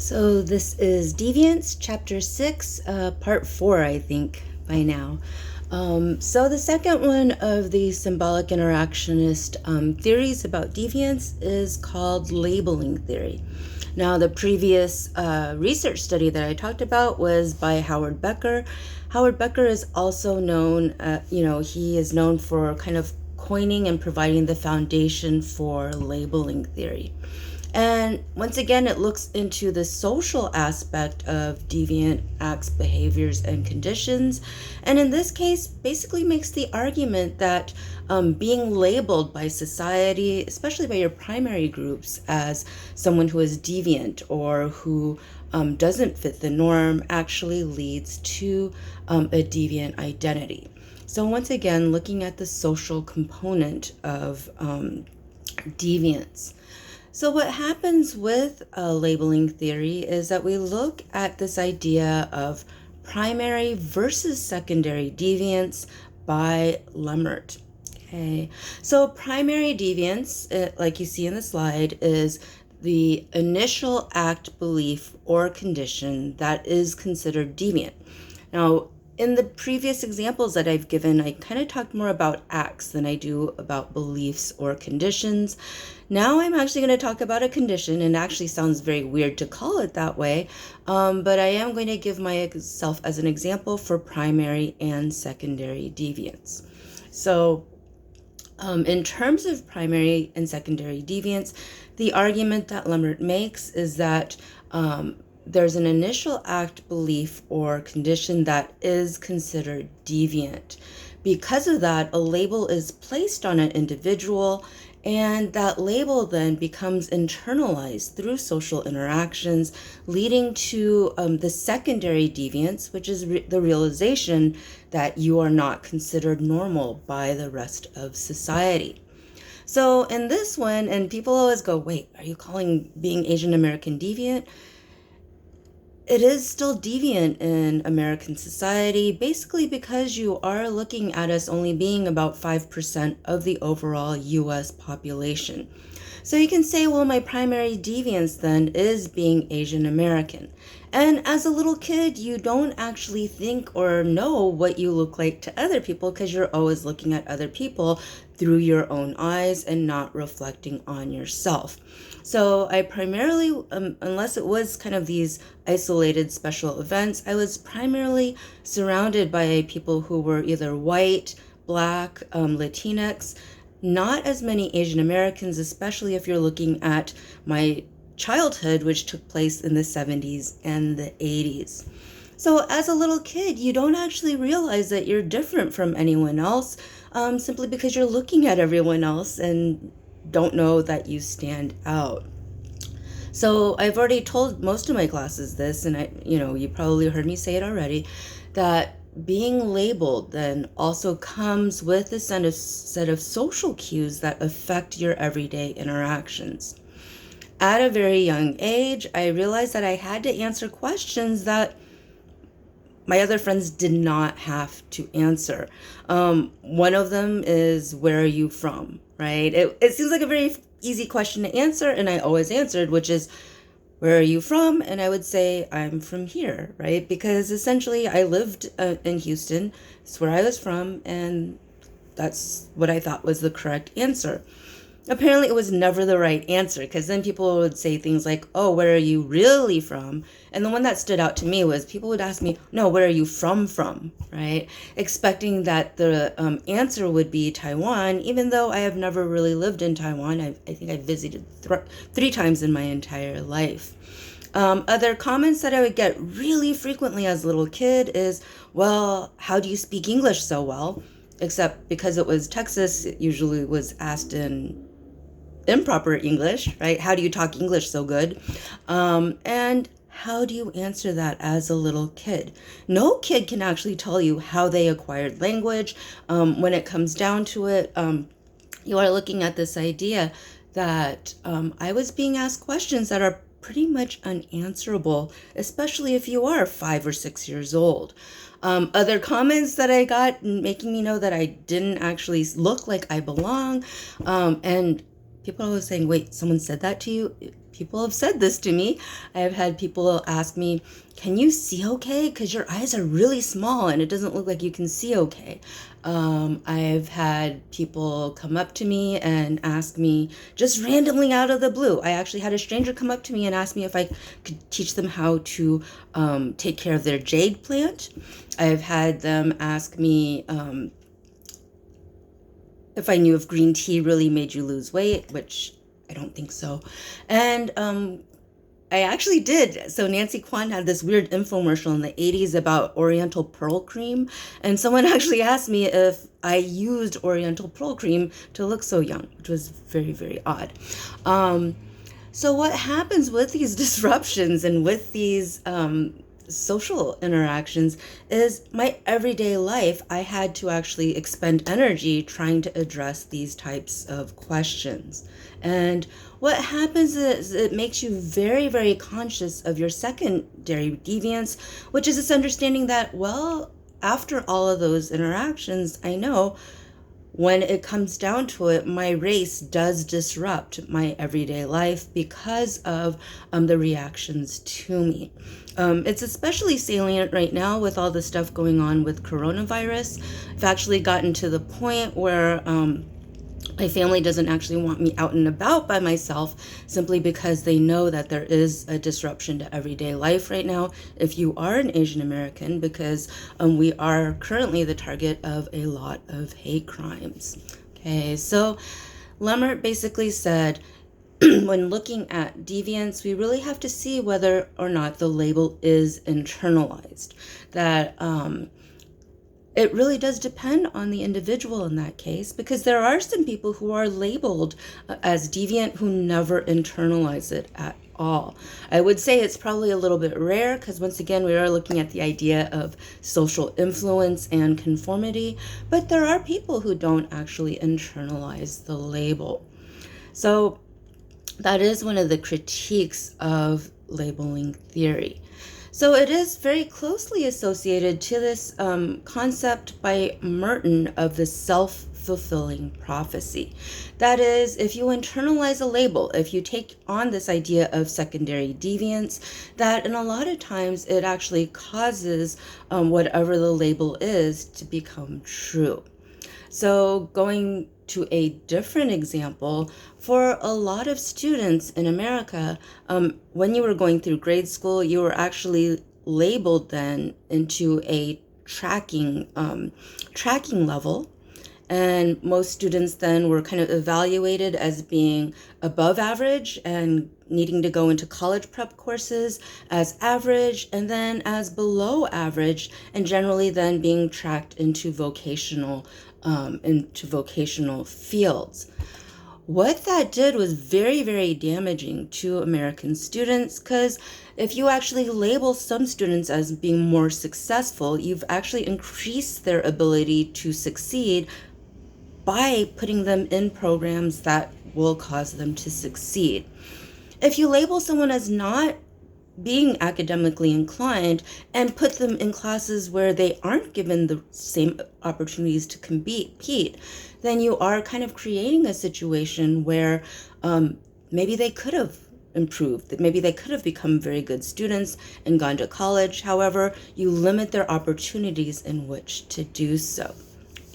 So this is Deviance, Chapter 6, Part 4, I think, by now. So the second one of the symbolic interactionist theories about deviance is called labeling theory. Now, the previous research study that I talked about was by Howard Becker. Howard Becker is also known, he is known for kind of coining and providing the foundation for labeling theory. And once again, it looks into the social aspect of deviant acts, behaviors, and conditions. And in this case, basically makes the argument that being labeled by society, especially by your primary groups, as someone who is deviant or who doesn't fit the norm actually leads to a deviant identity. So once again, looking at the social component of deviance. So what happens with labeling theory is that we look at this idea of primary versus secondary deviance by Lemert. Okay, so primary deviance, like you see in the slide, is the initial act, belief, or condition that is considered deviant. Now, in the previous examples that I've given, I kind of talked more about acts than I do about beliefs or conditions. Now I'm actually going to talk about a condition, and it actually sounds very weird to call it that way, but I am going to give myself as an example for primary and secondary deviance. So in terms of primary and secondary deviance, the argument that Lemert makes is that there's an initial act, belief, or condition that is considered deviant. Because of that, a label is placed on an individual, and that label then becomes internalized through social interactions, leading to the secondary deviance, which is the realization that you are not considered normal by the rest of society. So in this one, and people always go, wait, are you calling being Asian American deviant? It is still deviant in American society, basically because you are looking at us only being about 5% of the overall US population. So you can say, well, my primary deviance then is being Asian American. And as a little kid, you don't actually think or know what you look like to other people because you're always looking at other people through your own eyes and not reflecting on yourself. So I primarily, unless it was kind of these isolated special events, I was primarily surrounded by people who were either white, Black, Latinx, not as many Asian Americans, especially if you're looking at my childhood, which took place in the 70s and the 80s. So as a little kid, you don't actually realize that you're different from anyone else, simply because you're looking at everyone else and don't know that you stand out. So I've already told most of my classes this, and you probably heard me say it already, that being labeled then also comes with a set of social cues that affect your everyday interactions. At a very young age, I realized that I had to answer questions that my other friends did not have to answer. One of them is, where are you from, right? It seems like a very easy question to answer, and I always answered, which is, where are you from? And I would say, I'm from here, right? Because essentially I lived in Houston. It's where I was from, and that's what I thought was the correct answer. Apparently it was never the right answer, because then people would say things like, oh, where are you really from? And the one that stood out to me was people would ask me, no, where are you from, right? Expecting that the answer would be Taiwan, even though I have never really lived in Taiwan. I think I visited 3 times in my entire life. Other comments that I would get really frequently as a little kid is, well, how do you speak English so well? Except because it was Texas, it usually was asked in improper English, right? How do you talk English so good? And how do you answer that as a little kid? No kid can actually tell you how they acquired language. When it comes down to it, you are looking at this idea that I was being asked questions that are pretty much unanswerable, especially if you are 5 or 6 years old. Other comments that I got making me know that I didn't actually look like I belong, and people are always saying, wait, someone said that to you? People have said this to me. I've had people ask me, can you see okay? Because your eyes are really small and it doesn't look like you can see okay. I've had people come up to me and ask me just randomly out of the blue. I actually had a stranger come up to me and ask me if I could teach them how to take care of their jade plant. I've had them ask me if I knew if green tea really made you lose weight, which I don't think so. And I actually did. So Nancy Kwan had this weird infomercial in the 80s about Oriental Pearl Cream. And someone actually asked me if I used Oriental Pearl Cream to look so young, which was very, very odd. So what happens with these disruptions and with these social interactions is my everyday life, I had to actually expend energy trying to address these types of questions. And what happens is it makes you very, very conscious of your secondary deviance, which is this understanding that, well, after all of those interactions, I know when it comes down to it, my race does disrupt my everyday life because of the reactions to me. It's especially salient right now with all the stuff going on with coronavirus. I've actually gotten to the point where my family doesn't actually want me out and about by myself simply because they know that there is a disruption to everyday life right now if you are an Asian American, because we are currently the target of a lot of hate crimes. Okay, so Lemmert basically said, when looking at deviance, we really have to see whether or not the label is internalized. That it really does depend on the individual in that case, because there are some people who are labeled as deviant who never internalize it at all. I would say it's probably a little bit rare because, once again, we are looking at the idea of social influence and conformity, but there are people who don't actually internalize the label. So that is one of the critiques of labeling theory. So it is very closely associated to this concept by Merton of the self-fulfilling prophecy. That is, if you internalize a label, if you take on this idea of secondary deviance, that in a lot of times it actually causes whatever the label is to become true. So going to a different example, for a lot of students in America, when you were going through grade school, you were actually labeled then into a tracking level. And most students then were kind of evaluated as being above average and needing to go into college prep courses as average, and then as below average, and generally then being tracked into vocational fields. What that did was very, very damaging to American students, because if you actually label some students as being more successful, you've actually increased their ability to succeed by putting them in programs that will cause them to succeed. If you label someone as not being academically inclined and put them in classes where they aren't given the same opportunities to compete, then you are kind of creating a situation where maybe they could have improved, maybe they could have become very good students and gone to college. However, you limit their opportunities in which to do so.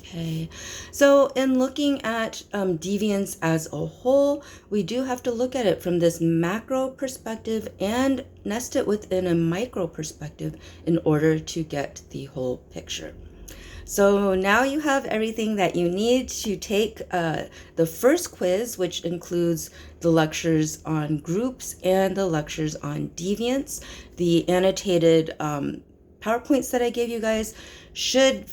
Okay, so in looking at deviance as a whole, we do have to look at it from this macro perspective and nest it within a micro perspective in order to get the whole picture. So now you have everything that you need to take the first quiz, which includes the lectures on groups and the lectures on deviance. The annotated PowerPoints that I gave you guys should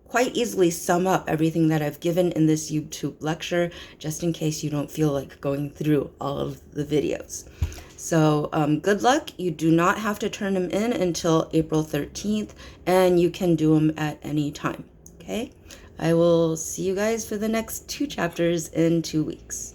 quite easily sum up everything that I've given in this YouTube lecture, just in case you don't feel like going through all of the videos. So good luck. You do not have to turn them in until April 13th, and you can do them at any time. Okay? I will see you guys for the next 2 chapters in 2 weeks.